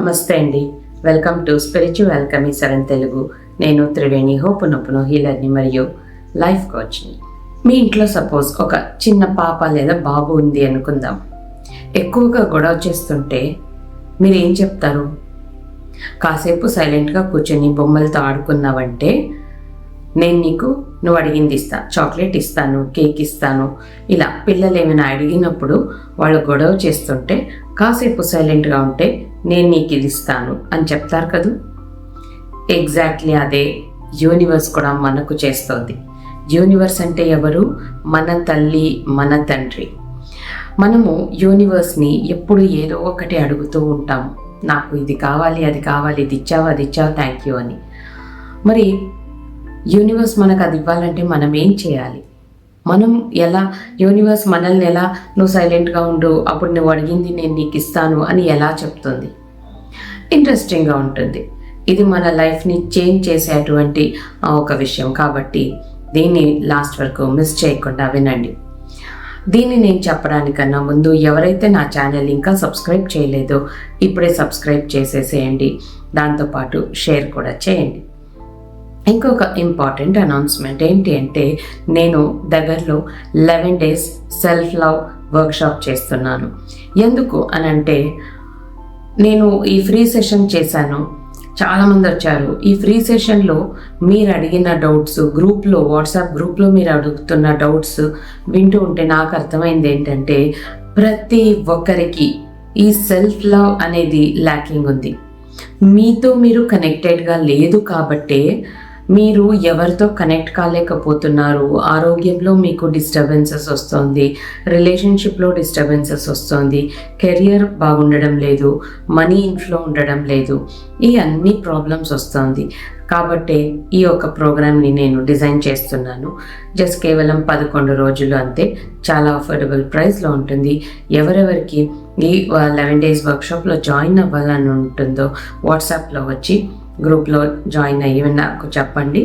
నమస్తే అండి. Welcome to spiritual alchemy 7 Telugu. నేను త్రివేణి హోపునొప్పును హీలర్ని మరియు లైఫ్ కోచ్ని. మీ ఇంట్లో సపోజ్ ఒక చిన్న పాప లేదా బాబు ఉంది అనుకుందాం. ఎక్కువగా గొడవ చేస్తుంటే మీరు ఏం చెప్తారు? కాసేపు సైలెంట్గా కూర్చొని బొమ్మలతో ఆడుకున్నావంటే నేను నీకు నువ్వు అడిగింది ఇస్తా, చాక్లెట్ ఇస్తాను, కేక్ ఇస్తాను. ఇలా పిల్లలు ఏమైనా అడిగినప్పుడు వాళ్ళు గొడవ చేస్తుంటే కాసేపు సైలెంట్గా ఉంటే నేను నీకు ఇది ఇస్తాను అని చెప్తారు కదా. ఎగ్జాక్ట్లీ అదే యూనివర్స్ కూడా మనకు చేస్తుంది. యూనివర్స్ అంటే ఎవరు? మన తల్లి, మన తండ్రి. మనము యూనివర్స్ని ఎప్పుడు ఏదో ఒకటి అడుగుతూ ఉంటాము. నాకు ఇది కావాలి, అది కావాలి, ఇది ఇచ్చావు, థ్యాంక్ యూ అని. మరి యూనివర్స్ మనకు అది ఇవ్వాలంటే మనం ఏం చేయాలి? మనం ఎలా, యూనివర్స్ మనల్ని ఎలా నువ్వు సైలెంట్గా ఉండు, అప్పుడు నువ్వు అడిగింది నేను నీకు ఇస్తాను అని ఎలా చెప్తుంది? ఇంట్రెస్టింగ్గా ఉంటుంది. ఇది మన లైఫ్ని చేంజ్ చేసేటువంటి ఒక విషయం కాబట్టి దీన్ని లాస్ట్ వరకు మిస్ చేయకుండా వినండి. దీన్ని నేను చెప్పడానికన్నా ముందు ఎవరైతే నా ఛానల్ ఇంకా సబ్స్క్రైబ్ చేయలేదో ఇప్పుడే సబ్స్క్రైబ్ చేసేసేయండి. దాంతోపాటు షేర్ కూడా చేయండి. ఇంకొక ఇంపార్టెంట్ అనౌన్స్మెంట్ ఏంటి అంటే, నేను దగ్గరలో 11 days సెల్ఫ్ లవ్ వర్క్షాప్ చేస్తున్నాను. ఎందుకు అనంటే, నేను ఈ ఫ్రీ సెషన్ చేశాను, చాలామంది వచ్చారు. ఈ ఫ్రీ సెషన్లో మీరు అడిగిన డౌట్స్ గ్రూప్లో, వాట్సాప్ గ్రూప్లో మీరు అడుగుతున్న డౌట్స్ వింటూ ఉంటే నాకు అర్థమైంది ఏంటంటే, ప్రతి ఒక్కరికి ఈ సెల్ఫ్ లవ్ అనేది ల్యాకింగ్ ఉంది. మీతో మీరు కనెక్టెడ్గా లేదు కాబట్టే మీరు ఎవరితో కనెక్ట్ కాలేకపోతున్నారు. ఆరోగ్యంలో మీకు డిస్టర్బెన్సెస్ వస్తుంది, రిలేషన్షిప్లో డిస్టర్బెన్సెస్ వస్తుంది, కెరియర్ బాగుండడం లేదు, మనీ ఇన్ఫ్లో ఉండడం లేదు, ఈ అన్ని ప్రాబ్లమ్స్ వస్తుంది. కాబట్టి ఈ యొక్క ప్రోగ్రామ్ని నేను డిజైన్ చేస్తున్నాను. జస్ట్ కేవలం 11 రోజులు అంతే. చాలా అఫోర్డబుల్ ప్రైస్లో ఉంటుంది. ఎవరెవరికి ఈ 11 days వర్క్షాప్లో జాయిన్ అవ్వాలని ఉంటుందో వాట్సాప్లో వచ్చి గ్రూప్లో జాయిన్ అయ్యి నాకు చెప్పండి,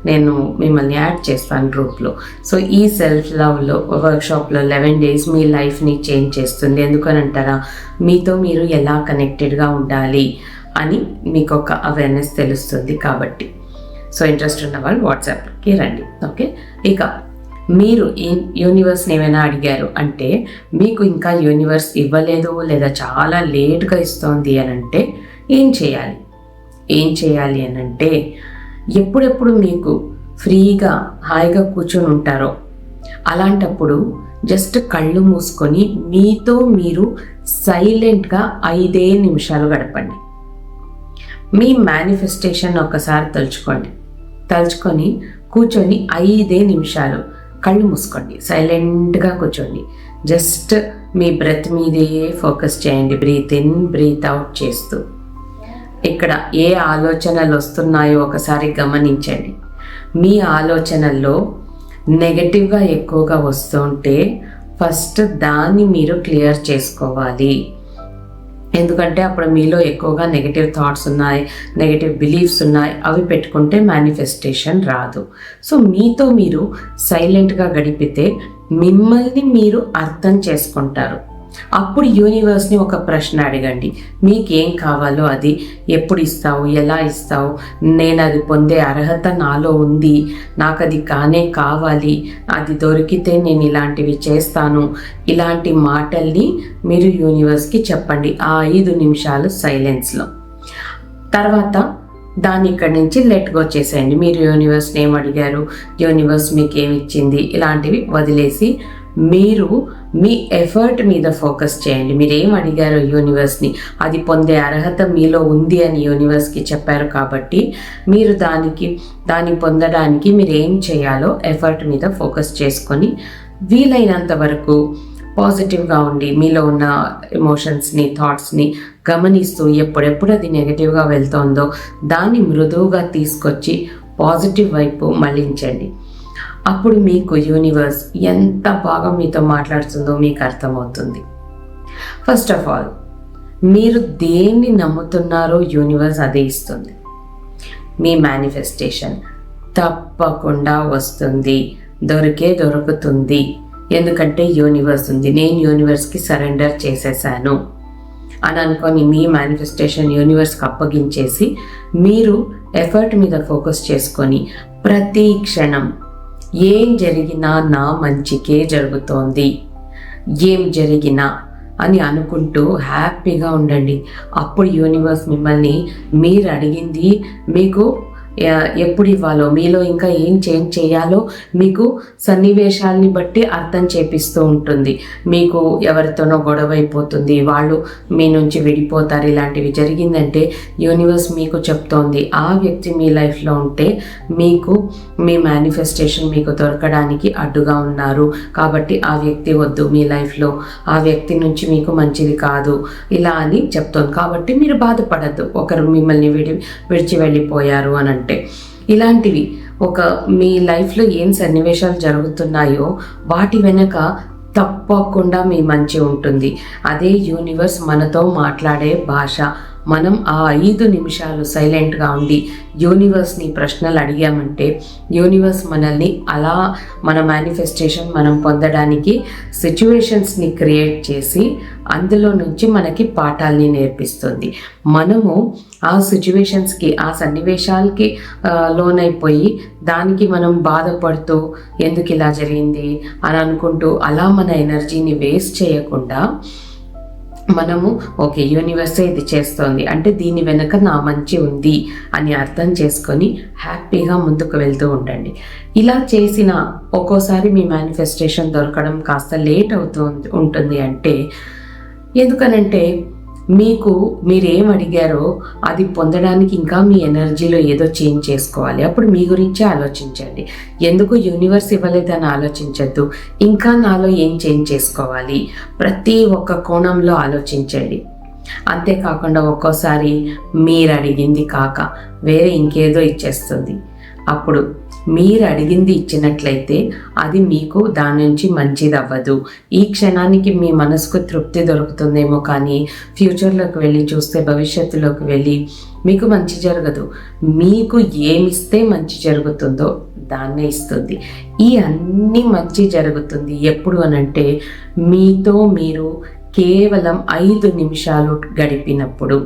నేను మిమ్మల్ని యాడ్ చేస్తాను గ్రూప్లో. సో ఈ సెల్ఫ్ లవ్లో వర్క్షాప్లో 11 days మీ లైఫ్ని చేంజ్ చేస్తుంది. ఎందుకని అంటారా, మీతో మీరు ఎలా కనెక్టెడ్గా ఉండాలి అని మీకు ఒక అవేర్నెస్ తెలుస్తుంది కాబట్టి. సో ఇంట్రెస్ట్ ఉన్న వాళ్ళు వాట్సాప్కి రండి. ఓకే, ఇక మీరు యూనివర్స్ని ఏమైనా అడిగారు అంటే, మీకు ఇంకా యూనివర్స్ ఇవ్వలేదు లేదా చాలా లేట్గా ఇస్తోంది అని అంటే ఏం చేయాలి అని అంటే, ఎప్పుడెప్పుడు మీకు ఫ్రీగా హాయిగా కూర్చొని ఉంటారో అలాంటప్పుడు జస్ట్ కళ్ళు మూసుకొని మీతో మీరు సైలెంట్గా 5 నిమిషాలు గడపండి. మీ మేనిఫెస్టేషన్ ఒకసారి తలుచుకొని కూర్చొని 5 నిమిషాలు కళ్ళు మూసుకోండి, సైలెంట్గా కూర్చోండి. జస్ట్ మీ బ్రెత్ మీదే ఫోకస్ చేయండి, బ్రీత్ ఇన్ బ్రీత్ అవుట్ చేస్తూ. ఇక్కడ ఏ ఆలోచనలు వస్తున్నాయో ఒకసారి గమనించండి. మీ ఆలోచనల్లో నెగటివ్గా ఎక్కువగా వస్తుంటే ఫస్ట్ దాన్ని మీరు క్లియర్ చేసుకోవాలి. ఎందుకంటే అప్పుడు మీలో ఎక్కువగా నెగటివ్ థాట్స్ ఉన్నాయి, నెగటివ్ బిలీఫ్స్ ఉన్నాయి. అవి పెట్టుకుంటే మేనిఫెస్టేషన్ రాదు. సో మీతో మీరు సైలెంట్గా గడిపితే మిమ్మల్ని మీరు అర్థం చేసుకుంటారు. అప్పుడు యూనివర్స్ని ఒక ప్రశ్న అడగండి, మీకేం కావాలో అది ఎప్పుడు ఇస్తావు, ఎలా ఇస్తావు, నేను అది పొందే అర్హత నాలో ఉంది, నాకు అది కావాలి, అది దొరికితే నేను ఇలాంటివి చేస్తాను. ఇలాంటి మాటల్ని మీరు యూనివర్స్కి చెప్పండి ఆ 5 నిమిషాలు సైలెన్స్లో. తర్వాత దాన్ని ఇక్కడి నుంచి లెట్ గో చేసేయండి. మీరు యూనివర్స్ని ఏం అడిగారు, యూనివర్స్ మీకు ఏమి ఇచ్చింది, ఇలాంటివి వదిలేసి మీరు మీ ఎఫర్ట్ మీద ఫోకస్ చేయండి. మీరు ఏం అడిగారో యూనివర్స్ని, అది పొందే అర్హత మీలో ఉంది అని యూనివర్స్కి చెప్పారు కాబట్టి మీరు దాన్ని పొందడానికి మీరు ఏం చేయాలో ఎఫర్ట్ మీద ఫోకస్ చేసుకొని వీలైనంత వరకు పాజిటివ్గా ఉండి మీలో ఉన్న ఎమోషన్స్ని, థాట్స్ని గమనిస్తూ ఎప్పుడెప్పుడు అది నెగటివ్గా వెళ్తుందో దాన్ని మృదువుగా తీసుకొచ్చి పాజిటివ్ వైపు మళ్ళించండి. అప్పుడు మీకు యూనివర్స్ ఎంత బాగా మీతో మాట్లాడుతుందో మీకు అర్థమవుతుంది. ఫస్ట్ ఆఫ్ ఆల్, మీరు దేన్ని నమ్ముతున్నారో యూనివర్స్ అదే ఇస్తుంది. మీ మేనిఫెస్టేషన్ తప్పకుండా వస్తుంది, దొరుకుతుంది. ఎందుకంటే యూనివర్స్ ఉంది, నేను యూనివర్స్కి సరెండర్ చేసేసాను. అని అనుకొని మీ మేనిఫెస్టేషన్ యూనివర్స్కి అప్పగించేసి మీరు ఎఫర్ట్ మీద ఫోకస్ చేసుకొని ప్రతి క్షణం ఏం జరిగినా నా మంచికే జరుగుతోంది, ఏం జరిగినా అని అనుకుంటూ హ్యాపీగా ఉండండి. అప్పుడు యూనివర్స్ మిమ్మల్ని మీరు అడిగింది మీకు ఎప్పుడు ఇవ్వాలో, మీలో ఇంకా ఏం చేంజ్ చేయాలో మీకు సన్నివేశాలని బట్టి అర్థం చేపిస్తూ ఉంటుంది. మీకు ఎవరితోనో గొడవ అయిపోతుంది, వాళ్ళు మీ నుంచి విడిపోతారు, ఇలాంటివి జరిగిందంటే యూనివర్స్ మీకు చెప్తోంది ఆ వ్యక్తి మీ లైఫ్లో ఉంటే మీకు మీ మేనిఫెస్టేషన్ మీకు దొరకడానికి అడ్డుగా ఉన్నారు, కాబట్టి ఆ వ్యక్తి వద్దు మీ లైఫ్లో, ఆ వ్యక్తి నుంచి మీకు మంచిది కాదు ఇలా అని చెప్తోంది. కాబట్టి మీరు బాధపడద్దు ఒకరు మిమ్మల్ని విడిచి వెళ్ళిపోయారు అని అంటే. ఇలాంటివి మీ లైఫ్లో ఏం సన్నివేశాలు జరుగుతున్నాయో వాటి వెనక తప్పకుండా మీ మంచి ఉంటుంది. అదే యూనివర్స్ మనతో మాట్లాడే భాష. మనం ఆ 5 నిమిషాలు సైలెంట్గా ఉండి యూనివర్స్ని ప్రశ్నలు అడిగామంటే యూనివర్స్ మనల్ని అలా మన మేనిఫెస్టేషన్ మనం పొందడానికి సిచ్యువేషన్స్ని క్రియేట్ చేసి అందులో నుంచి మనకి పాఠాలని నేర్పిస్తుంది. మనము ఆ సిచ్యువేషన్స్కి, ఆ సన్నివేశాలకి లోనైపోయి దానికి మనం బాధపడుతూ ఎందుకు ఇలా జరిగింది అని అనుకుంటూ అలా మన ఎనర్జీని వేస్ట్ చేయకుండా మనము ఓకే యూనివర్సే ఇది చేస్తోంది అంటే దీని వెనుక నా మంచి ఉంది అని అర్థం చేసుకొని హ్యాపీగా ముందుకు వెళ్తూ ఉండండి. ఇలా చేసిన ఒక్కోసారి మీ మేనిఫెస్టేషన్ దొరకడం కాస్త లేట్ అవుతూ ఉంటుంది. అంటే ఎందుకనంటే మీరేం అడిగారో అది పొందడానికి ఇంకా మీ ఎనర్జీలో ఏదో చేంజ్ చేసుకోవాలి. అప్పుడు మీ గురించే ఆలోచించండి. ఎందుకు యూనివర్స్ ఇవ్వలేదని ఆలోచించద్దు, ఇంకా నాలో ఏం చేంజ్ చేసుకోవాలి ప్రతి ఒక్క కోణంలో ఆలోచించండి. అంతేకాకుండా ఒక్కోసారి మీరు అడిగింది కాక వేరే ఇంకేదో ఇచ్చేస్తుంది. అప్పుడు మీరు అడిగింది ఇచ్చినట్లయితే అది మీకు దాని నుంచి మంచిది అవ్వదు. ఈ క్షణానికి మీ మనసుకు తృప్తి దొరుకుతుందేమో కానీ ఫ్యూచర్లోకి వెళ్ళి చూస్తే, భవిష్యత్తులోకి వెళ్ళి మీకు మంచి జరగదు. మీకు ఏమిస్తే మంచి జరుగుతుందో దాన్నే ఇస్తుంది. ఈ అన్ని మంచి జరుగుతుంది ఎప్పుడు అనంటే మీతో మీరు కేవలం 5 నిమిషాలు గడిపినప్పుడు.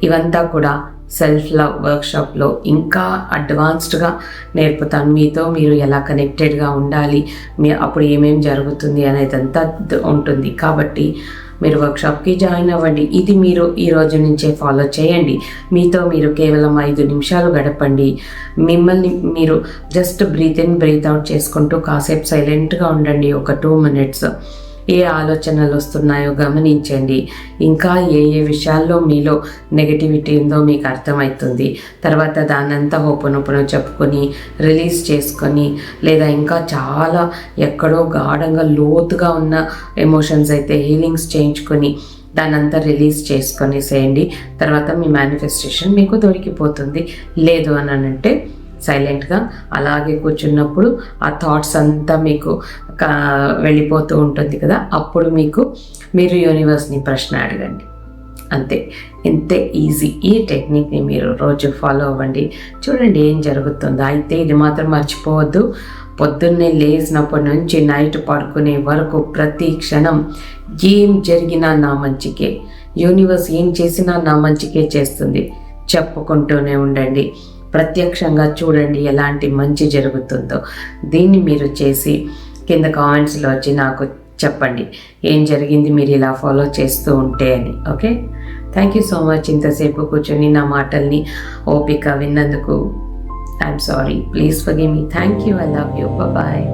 ఇవంతా కూడా సెల్ఫ్ లవ్ వర్క్షాప్లో ఇంకా అడ్వాన్స్డ్గా నేర్పుతాను. మీతో మీరు ఎలా కనెక్టెడ్గా ఉండాలి, అప్పుడు ఏమేమి జరుగుతుంది అనేదంతా ఉంటుంది. కాబట్టి మీరు వర్క్షాప్కి జాయిన్ అవ్వండి. ఇది మీరు ఈ రోజు నుంచే ఫాలో చేయండి. మీతో మీరు కేవలం 5 నిమిషాలు గడపండి. మిమ్మల్ని మీరు just breathe in breathe out చేసుకుంటూ కాసేపు సైలెంట్గా ఉండండి. ఒక 2 minutes. ఏ ఆలోచనలు వస్తున్నాయో గమనించండి. ఇంకా ఏ విషయాల్లో మీలో నెగటివిటీ ఉందో మీకు అర్థమవుతుంది. తర్వాత దాన్నంతా ఓపెన్ చెప్పుకొని రిలీజ్ చేసుకొని, లేదా ఇంకా చాలా ఎక్కడో గాఢంగా లోతుగా ఉన్న ఎమోషన్స్ అయితే హీలింగ్స్ చేయించుకొని దానంతా రిలీజ్ చేసుకొనేసేయండి. తర్వాత మీ మేనిఫెస్టేషన్ మీకు దొరికిపోతుంది. లేదు అని అంటే సైలెంట్గా అలాగే కూర్చున్నప్పుడు ఆ థాట్స్ అంతా మీకు వెళ్ళిపోతూ ఉంటుంది కదా, అప్పుడు మీరు యూనివర్స్ని ప్రశ్న అడగండి. అంతే, ఇంతే ఈజీ. ఈ టెక్నిక్ని మీరు రోజు ఫాలో అవ్వండి, చూడండి ఏం జరుగుతుందో. అయితే ఇది మాత్రం మర్చిపోవద్దు, పొద్దున్నే లేచినప్పటి నుంచి నైట్ పడుకునే వరకు ప్రతి క్షణం ఏం జరిగినా నా మంచికే, యూనివర్స్ ఏం చేసినా నా మంచికే చేస్తుంది చెప్పుకుంటూనే ఉండండి. ప్రత్యక్షంగా చూడండి ఎలాంటి మంచి జరుగుతుందో. దీన్ని మీరు చేసి కింద కామెంట్స్లో వచ్చి నాకు చెప్పండి ఏం జరిగింది మీరు ఇలా ఫాలో చేస్తూ ఉంటే అని. Okay, thank you so much. ఇంతసేపు కూర్చొని నా మాటల్ని ఓపిక విన్నందుకు I'm sorry. Please forgive me. Thank you. I love you. Bye.